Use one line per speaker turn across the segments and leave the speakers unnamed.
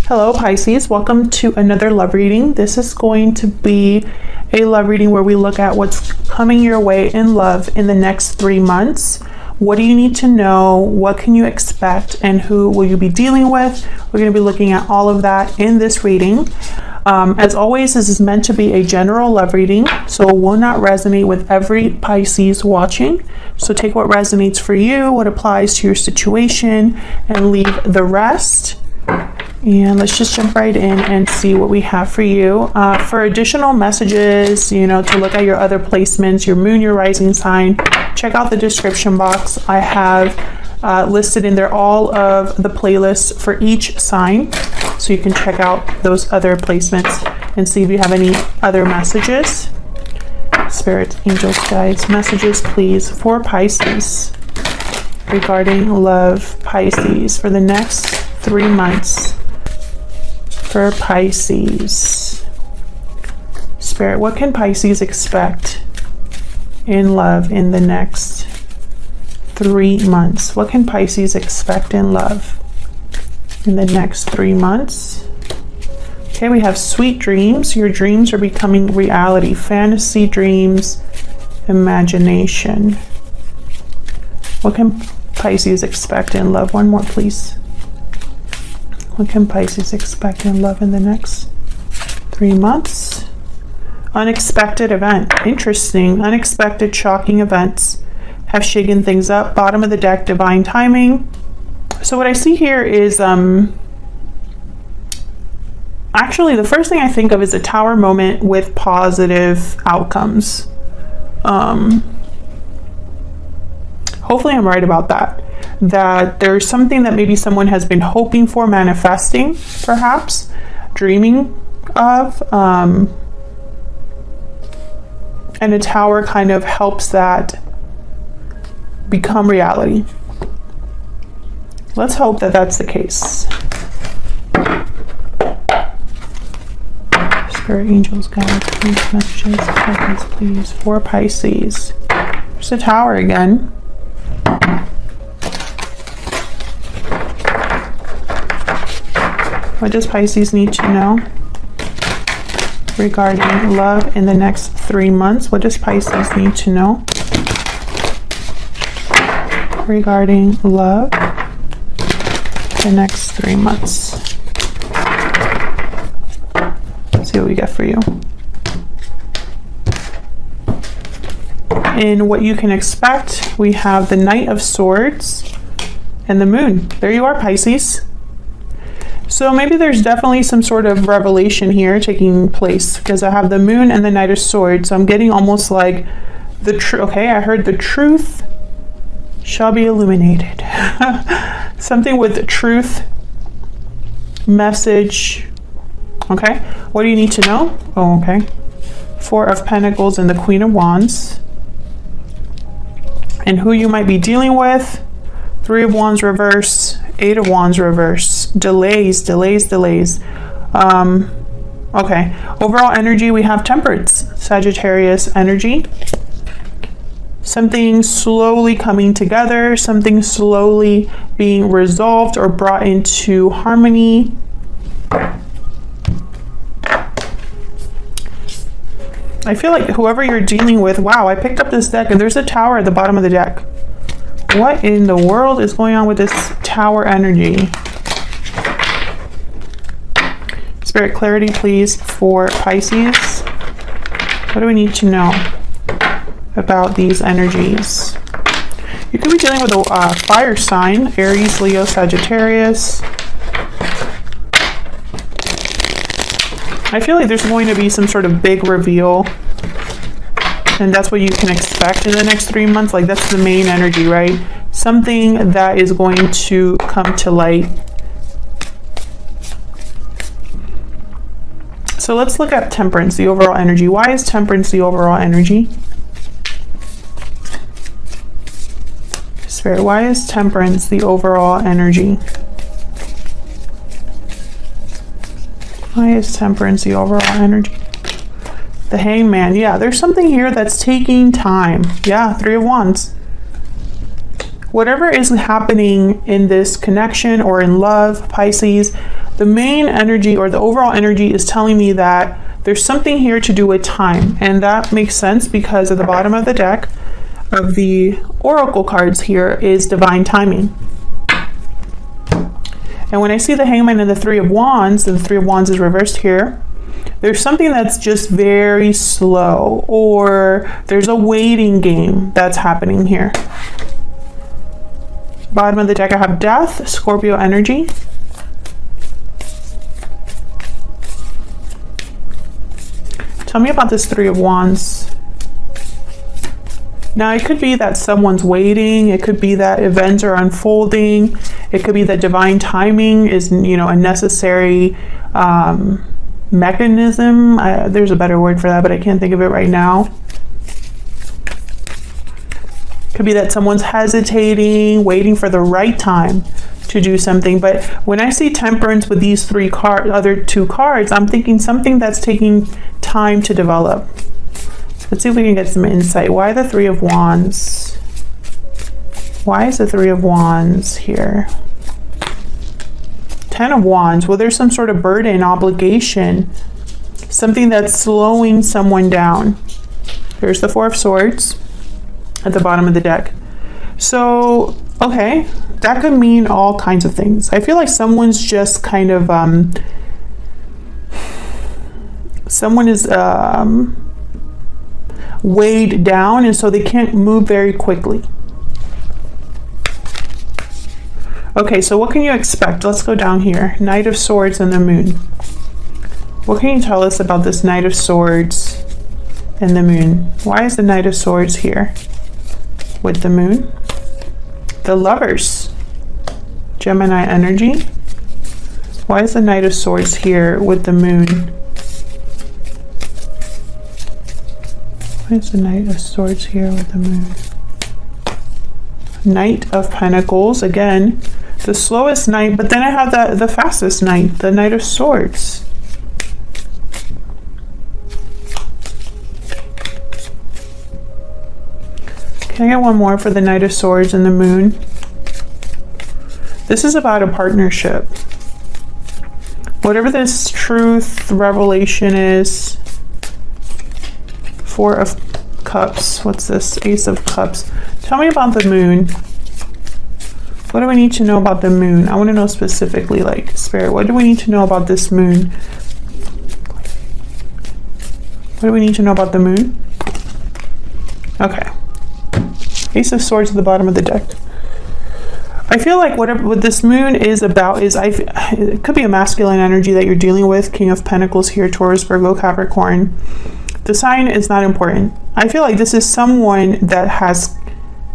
Hello Pisces, welcome to another love reading. This is going to be a love reading where we look at what's coming your way in love in the next 3 months. What do you need to know? What can you expect? And who will you be dealing with? We're going to be looking at all of that in this reading. As always, this is meant to be a general love reading, so it will not resonate with every Pisces watching. So take what resonates for you, what applies to your situation, and leave the rest. And let's just jump right in and see what we have for you. For additional messages, to look at your other placements, your moon, your rising sign, check out the description box. I have listed in there all of the playlists for each sign, so you can check out those other placements and see if you have any other messages. Spirit, angels, guides, messages please for Pisces regarding love. Pisces for the next 3 months. For Pisces. Spirit, what can Pisces expect in love in the next 3 months? What can Pisces expect in love in the next 3 months? Okay, we have sweet dreams. Your dreams are becoming reality. Fantasy dreams, imagination. What can Pisces expect in love? One more, please. What can Pisces expect in love in the next 3 months? Unexpected event. Interesting. Unexpected, shocking events have shaken things up. Bottom of the deck, divine timing. So what I see here is, actually the first thing I think of is a tower moment with positive outcomes. Hopefully I'm right about that. That there's something that maybe someone has been hoping for, manifesting, perhaps, dreaming of. And a tower kind of helps that become reality. Let's hope that that's the case. Spirit, angels, guides, please, messages, please, for Pisces. There's a tower again. What does Pisces need to know regarding love in the next 3 months? What does Pisces need to know regarding love the next 3 months? Let's see what we get for you. And what you can expect, we have the Knight of Swords and the Moon. There you are, Pisces. So maybe there's definitely some sort of revelation here taking place, because I have the Moon and the Knight of Swords. So I'm getting almost like the truth. Okay, I heard the truth shall be illuminated. Something with truth, message. Okay, what do you need to know? Oh, okay. 4 of Pentacles and the Queen of Wands. And who you might be dealing with. 3 of Wands reverse, 8 of Wands reverse. Delays. Okay, overall energy, we have Temperance, Sagittarius energy. Something slowly coming together, something slowly being resolved or brought into harmony. I feel like whoever you're dealing with, wow, I picked up this deck and there's a tower at the bottom of the deck. What in the world is going on with this tower energy? Spirit, clarity please for Pisces. What do we need to know about these energies? You could be dealing with a fire sign, Aries, Leo, Sagittarius. I feel like there's going to be some sort of big reveal, and that's what you can expect in the next 3 months. Like, that's the main energy, right? Something that is going to come to light. So let's look at Temperance, the overall energy. Why is Temperance the overall energy? Spirit, why is Temperance the overall energy? Why is Temperance the overall energy? The Hangman. Yeah, there's something here that's taking time. Yeah, 3 of Wands. Whatever is happening in this connection or in love, Pisces, the main energy or the overall energy is telling me that there's something here to do with time. And that makes sense because at the bottom of the deck of the oracle cards here is divine timing. And when I see the Hangman and the Three of Wands, and the Three of Wands is reversed here, there's something that's just very slow, or there's a waiting game that's happening here. Bottom of the deck, I have Death, Scorpio energy. Tell me about this Three of Wands. Now, it could be that someone's waiting. It could be that events are unfolding. It could be that divine timing is, you know, a necessary mechanism. There's a better word for that, but I can't think of it right now. Could be that someone's hesitating, waiting for the right time to do something. But when I see Temperance with these other two cards, I'm thinking something that's taking time to develop. Let's see if we can get some insight. Why the Three of Wands? Why is the Three of Wands here? Ten of Wands. Well, there's some sort of burden, obligation, something that's slowing someone down. There's the Four of Swords at the bottom of the deck. So, okay, that could mean all kinds of things. I feel like someone's just kind of, someone is weighed down, and so they can't move very quickly. Okay, so what can you expect? Let's go down here. Knight of Swords and the Moon. What can you tell us about this Knight of Swords and the Moon? Why is the Knight of Swords here with the Moon? The Lovers. Gemini energy. Why is the Knight of Swords here with the Moon? Why is the Knight of Swords here with the Moon? Knight of Pentacles, again, the slowest knight, but then I have the fastest knight, the Knight of Swords. Can I get one more for the Knight of Swords and the Moon? This is about a partnership. Whatever this truth, revelation is. Four of Cups. What's this? Ace of Cups. Tell me about the Moon. What do I need to know about the Moon? I want to know specifically, like, Spirit, what do we need to know about this Moon? What do we need to know about the Moon? Okay. Ace of Swords at the bottom of the deck. I feel like what this Moon is about is, it could be a masculine energy that you're dealing with. King of Pentacles here, Taurus, Virgo, Capricorn. The sign is not important. I feel like this is someone that has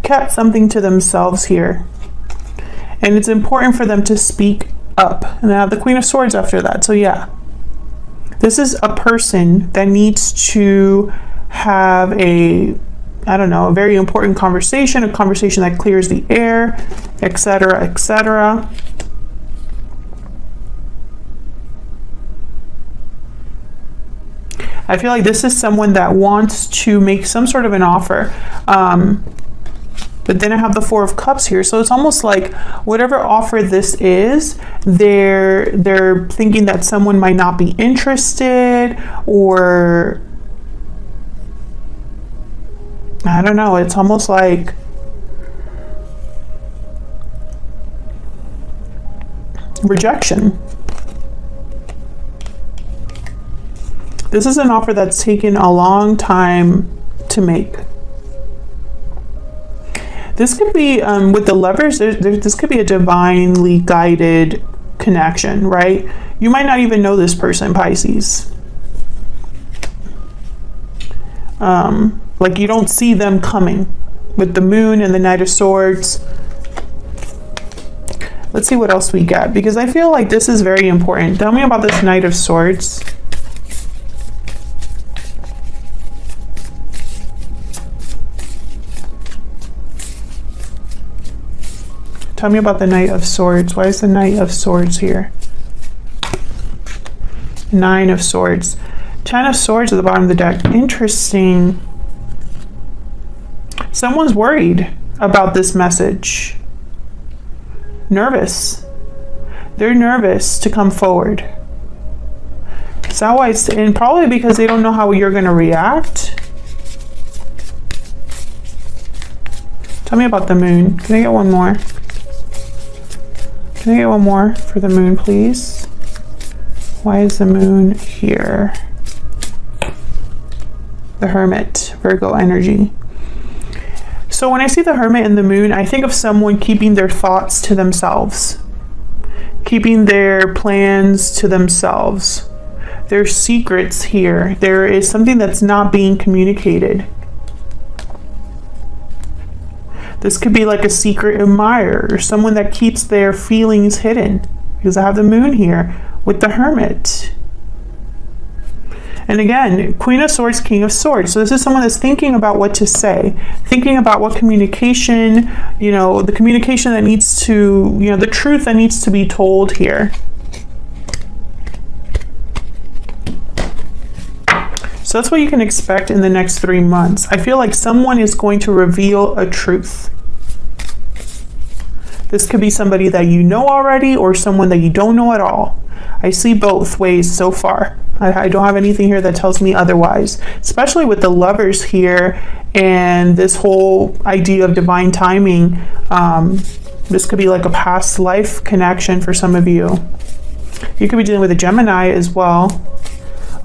kept something to themselves here. And it's important for them to speak up. And I have the Queen of Swords after that. So yeah, this is a person that needs to have a very important conversation, a conversation that clears the air, etc., etc. I feel like this is someone that wants to make some sort of an offer. But then I have the Four of Cups here. So it's almost like whatever offer this is, they're thinking that someone might not be interested, or I don't know. It's almost like rejection. This is an offer that's taken a long time to make. This could be, with the Lovers, this could be a divinely guided connection, right? You might not even know this person, Pisces. Like you don't see them coming with the Moon and the Knight of Swords. Let's see what else we get, because I feel like this is very important. Tell me about this Knight of Swords. Tell me about the Knight of Swords. Why is the Knight of Swords here? Nine of Swords. Ten of Swords at the bottom of the deck. Interesting. Someone's worried about this message. Nervous. They're nervous to come forward. Is that why it's, and probably because they don't know how you're going to react. Tell me about the moon. Can I get one more? Can I get one more for the moon, please? Why is the moon here? The Hermit, Virgo energy. So when I see the Hermit and the moon, I think of someone keeping their thoughts to themselves, keeping their plans to themselves. There's secrets here. There is something that's not being communicated. This could be like a secret admirer or someone that keeps their feelings hidden, because I have the moon here with the Hermit. And again, Queen of Swords, King of Swords. So this is someone that's thinking about what to say, thinking about what communication, you know, the communication that needs to, you know, the truth that needs to be told here. So that's what you can expect in the next 3 months. I feel like someone is going to reveal a truth. This could be somebody that you know already or someone that you don't know at all. I see both ways so far. I don't have anything here that tells me otherwise, especially with the Lovers here and this whole idea of divine timing. This could be like a past life connection for some of you. You could be dealing with a Gemini as well.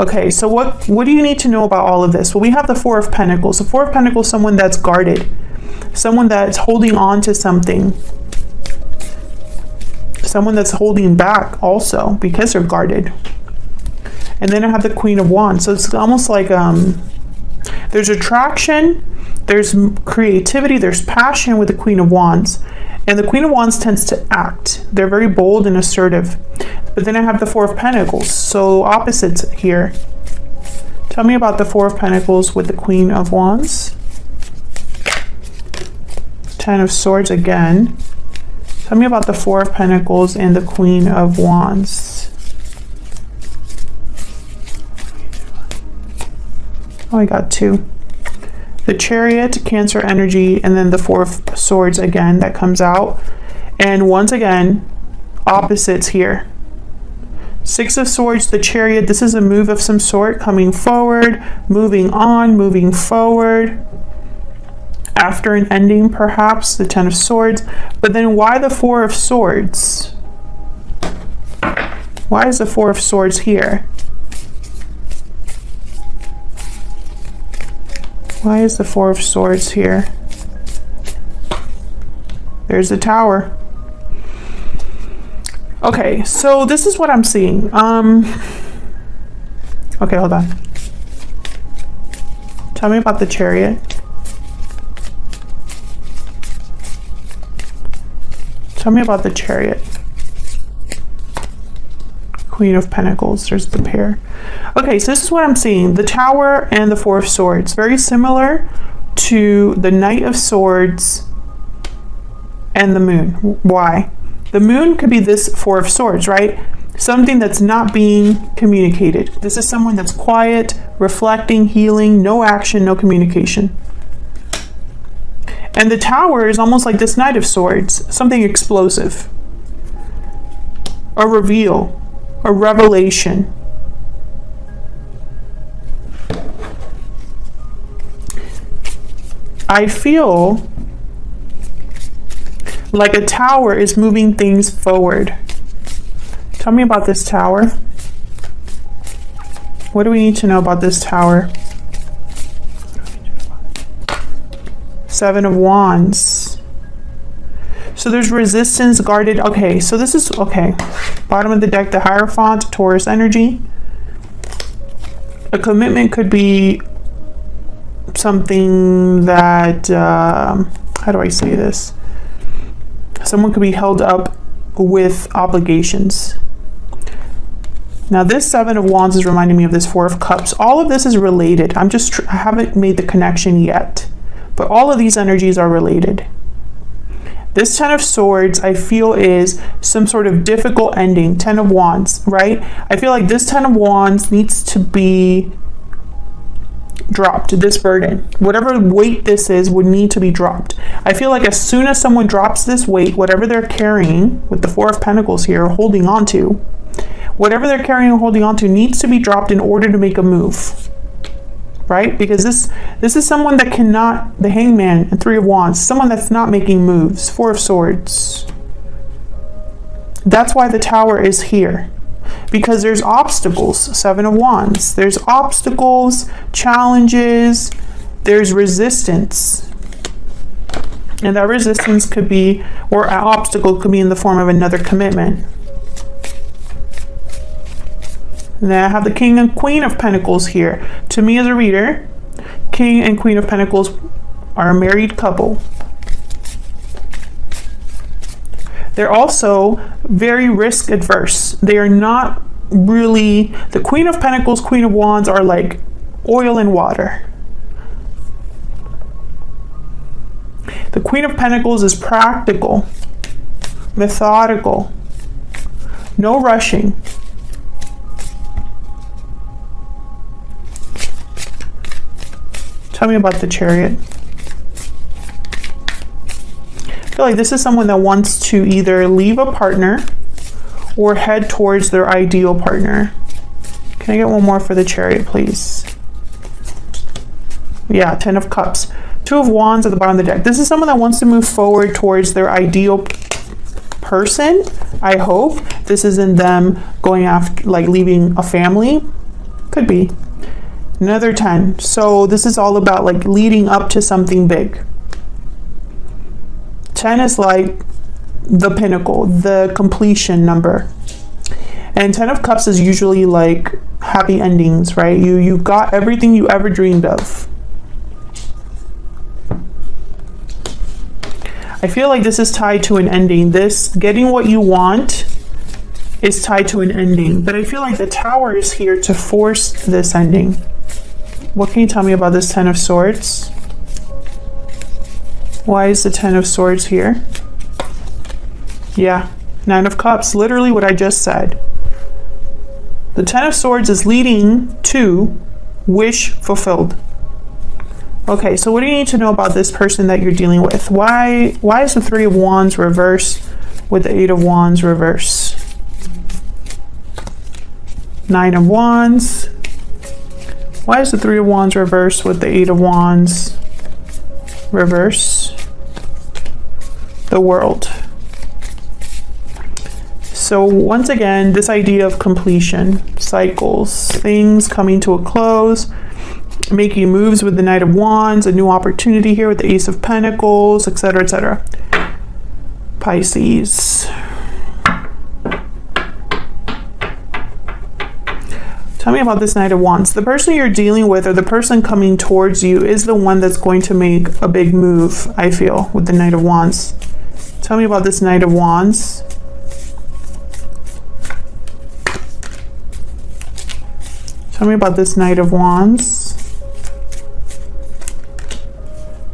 Okay, so what do you need to know about all of this? Well, we have the Four of Pentacles. The Four of Pentacles is someone that's guarded, someone that's holding on to something, someone that's holding back also because they're guarded. And then I have the Queen of Wands. So it's almost like there's attraction, there's creativity, there's passion with the Queen of Wands. And the Queen of Wands tends to act. They're very bold and assertive. But then I have the Four of Pentacles. So opposites here. Tell me about the Four of Pentacles with the Queen of Wands. Ten of Swords again. Tell me about the Four of Pentacles and the Queen of Wands. Oh, I got two. The Chariot, Cancer energy, and then the Four of Swords again that comes out. And once again, opposites here. Six of Swords, the Chariot, this is a move of some sort, coming forward, moving on, moving forward. After an ending, perhaps, the Ten of Swords. But then why the Four of Swords? Why is the Four of Swords here? Why is the Four of Swords here? There's the Tower. Okay, so this is what I'm seeing. Okay, hold on. Tell me about the Chariot. Tell me about the Chariot. Queen of Pentacles, there's the pair. Okay, so this is what I'm seeing. The Tower and the Four of Swords. Very similar to the Knight of Swords and the Moon. Why? The Moon could be this Four of Swords, right? Something that's not being communicated. This is someone that's quiet, reflecting, healing, no action, no communication. And the Tower is almost like this Knight of Swords, something explosive. A reveal. A revelation. I feel like a tower is moving things forward. Tell me about this Tower. What do we need to know about this Tower? Seven of Wands. So there's resistance, guarded. Okay, so this is, okay. Bottom of the deck, the Hierophant, Taurus energy. A commitment could be something that, how do I say this? Someone could be held up with obligations. Now this Seven of Wands is reminding me of this Four of Cups. All of this is related. I haven't made the connection yet, but all of these energies are related. This Ten of Swords, I feel, is some sort of difficult ending. Ten of Wands, right? I feel like this Ten of Wands needs to be dropped, this burden. Whatever weight this is would need to be dropped. I feel like as soon as someone drops this weight, whatever they're carrying with the Four of Pentacles here, holding on to, whatever they're carrying or holding on to needs to be dropped in order to make a move. Right? Because this is someone that cannot, the Hangman and Three of Wands, someone that's not making moves. Four of Swords. That's why the Tower is here. Because there's obstacles. Seven of Wands. There's obstacles, challenges, there's resistance. And that resistance could be, or an obstacle could be in the form of another commitment. And then I have the King and Queen of Pentacles here. To me as a reader, King and Queen of Pentacles are a married couple. They're also very risk adverse. They are not really, the Queen of Pentacles, Queen of Wands are like oil and water. The Queen of Pentacles is practical, methodical, no rushing. Tell me about the Chariot. I feel like this is someone that wants to either leave a partner or head towards their ideal partner. Can I get one more for the Chariot, please? Yeah, Ten of Cups. Two of Wands at the bottom of the deck. This is someone that wants to move forward towards their ideal person. I hope this isn't them going after, like, leaving a family. Could be. Another 10. So this is all about like leading up to something big. 10 is like the pinnacle, the completion number. And 10 of Cups is usually like happy endings, right? You got everything you ever dreamed of. I feel like this is tied to an ending. This getting what you want is tied to an ending. But I feel like the Tower is here to force this ending. What can you tell me about this Ten of Swords? Why is the Ten of Swords here? Yeah, Nine of Cups, literally what I just said. The Ten of Swords is leading to wish fulfilled. Okay, so what do you need to know about this person that you're dealing with? Why is the Three of Wands reversed with the Eight of Wands reverse? Nine of Wands. Why is the Three of Wands reversed with the Eight of Wands reverse? The World. So once again, this idea of completion, cycles, things coming to a close, making moves with the Knight of Wands, a new opportunity here with the Ace of Pentacles, etc., etc. Pisces. Tell me about this Knight of Wands. The person you're dealing with or the person coming towards you is the one that's going to make a big move, I feel, with the Knight of Wands. Tell me about this Knight of Wands. Tell me about this Knight of Wands.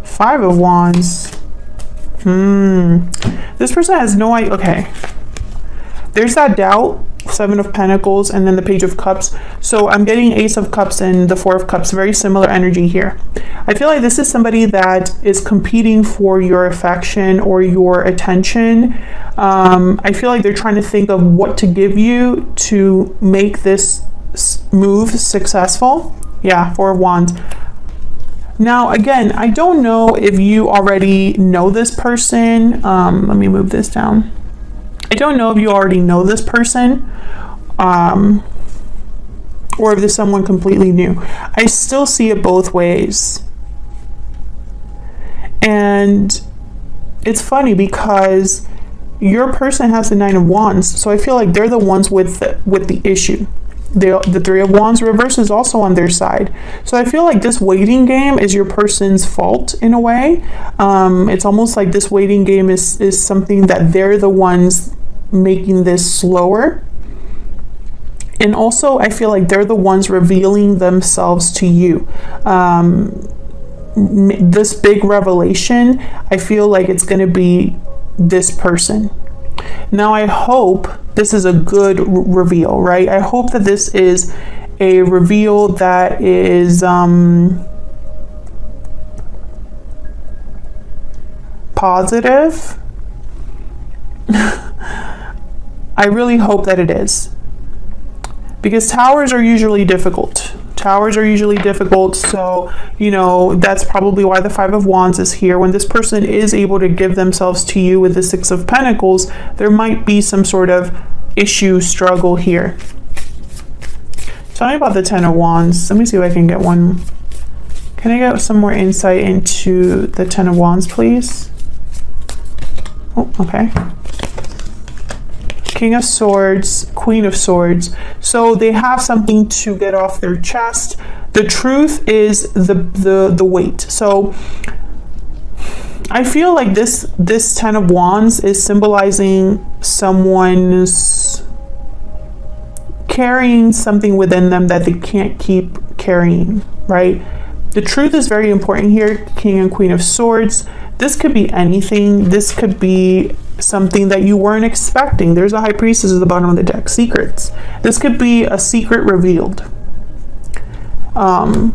Five of Wands. This person has no idea. Okay. There's that doubt. Seven of Pentacles and then the Page of Cups. So I'm getting Ace of Cups and the Four of Cups. Very similar energy here. I feel like this is somebody that is competing for your affection or your attention. I feel like they're trying to think of what to give you to make this move successful. Yeah, Four of Wands. Now, again, I don't know if you already know this person. Let me move this down. I don't know if you already know this person or if there's someone completely new. I still see it both ways. And it's funny because your person has the Nine of Wands, so I feel like they're the ones with the issue. The Three of Wands reverse is also on their side. So I feel like this waiting game is your person's fault in a way. It's almost like this waiting game is something that they're the ones making this slower. And also I feel like they're the ones revealing themselves to you. This big revelation, I feel like it's going to be this person. Now I hope this is a good reveal, right? I hope that this is a reveal that is positive. I really hope that it is, because towers are usually difficult. Towers are usually difficult, so you know that's probably why the Five of Wands is here. When this person is able to give themselves to you with the Six of Pentacles, there might be some sort of issue, struggle here. Tell me about the Ten of Wands. Let me see if I can get one. Can I get some more insight into the Ten of Wands, please? Oh, okay. King of Swords, Queen of Swords. So they have something to get off their chest. The truth is the weight. So I feel like this Ten of Wands is symbolizing someone's carrying something within them that they can't keep carrying, right? The truth is very important here. King and Queen of Swords. This could be anything. This could be something that you weren't expecting. There's a High Priestess at the bottom of the deck. Secrets. This could be a secret revealed. I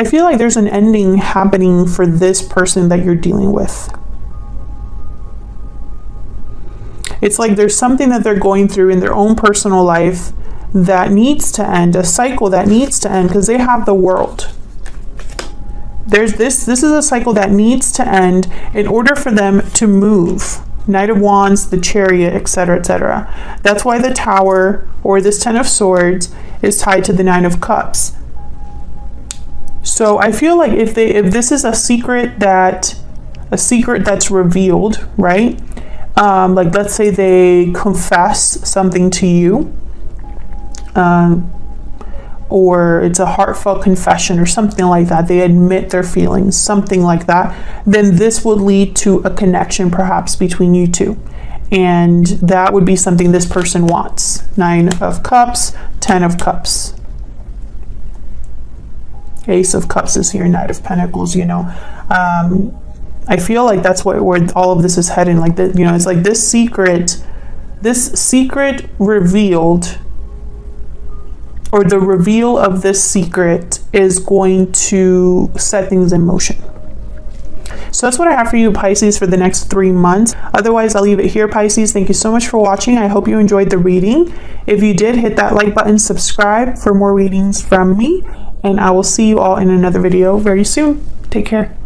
feel like there's an ending happening for this person that you're dealing with. It's like there's something that they're going through in their own personal life that needs to end, a cycle that needs to end, because they have the World. There's this is a cycle that needs to end in order for them to move. Knight of Wands, the Chariot, etc., etc. That's why the Tower, or this Ten of Swords, is tied to the Nine of Cups. So I feel like if this is a secret that's revealed, right? Like let's say they confess something to you, or it's a heartfelt confession or something like that. They admit their feelings, something like that. Then this would lead to a connection perhaps between you two. And that would be something this person wants. Nine of Cups, Ten of Cups. Ace of Cups is here, Knight of Pentacles, you know. I feel like that's where all of this is heading. Like that, you know, it's like this secret revealed, or the reveal of this secret is going to set things in motion. So that's what I have for you, Pisces, for the next 3 months. Otherwise, I'll leave it here, Pisces. Thank you so much for watching. I hope you enjoyed the reading. If you did, hit that like button, subscribe for more readings from me, and I will see you all in another video very soon. Take care.